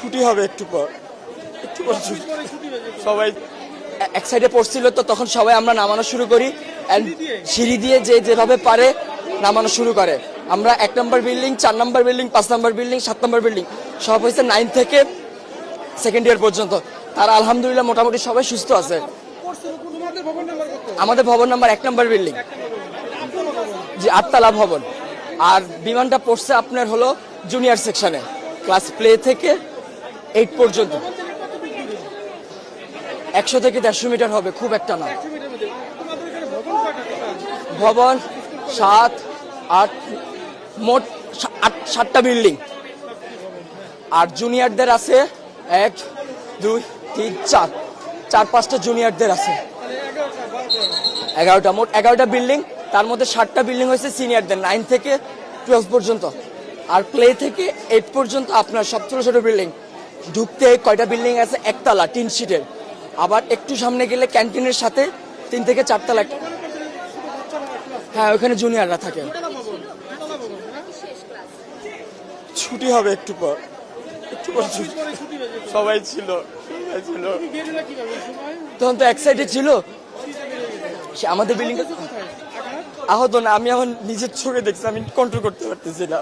ছুটি হবে একটু পর ছুটি। সবাই এক সাইডে পড়ছিল, তো তখন সবাই আমরা নামানো শুরু করি। And সিঁড়ি দিয়ে যে যেভাবে পারে নামানো শুরু করে। আমরা 1 নম্বর বিল্ডিং, 4 নম্বর বিল্ডিং, 5 নম্বর বিল্ডিং, 7 নম্বর বিল্ডিং সব হয়েছে 9 থেকে সেকেন্ড ইয়ার পর্যন্ত। তারা আলহামদুলিল্লাহ মোটামুটি সবাই সুস্থ আছে। আমাদের ভবন নাম্বার 1 নম্বর বিল্ডিং, জি 8 তলা ভবন। আর বিমানটা পড়ছে আপনার হলো জুনিয়র সেকশনে, ক্লাস প্লে থেকে 8 পর্যন্ত। 100 থেকে 150 মিটার হবে, খুব একটা না। ভবন 7, 8, মোট 7টা বিল্ডিং। আর জুনিয়রদের আছে 1, 2, 3, 4-5টা জুনিয়রদের আছে। 11টা, মোট 11টা বিল্ডিং। তার মধ্যে 7টা বিল্ডিং হয়েছে সিনিয়রদের, 9 থেকে 12 পর্যন্ত। আর প্লে থেকে 8 পর্যন্ত আপনার সব ছোট ছোট বিল্ডিং। ঢুকতে কয়টা বিল্ডিং আছে, একতলা টিন শিটের। আবার একটু সামনে গেলে ক্যান্টিনের সাথে 3 থেকে 4 তলা। হ্যাঁ, ওখানে জুনিয়ররা থাকে। ছুটি হবে একটু পর ছুটি। সবাই ছিল তখন তো এক সাইডে ছিল। সে আমাদের বিল্ডিং আহত না, আমি এখন নিজের চোখে দেখছি, আমি কন্ট্রোল করতে পারতেছি না।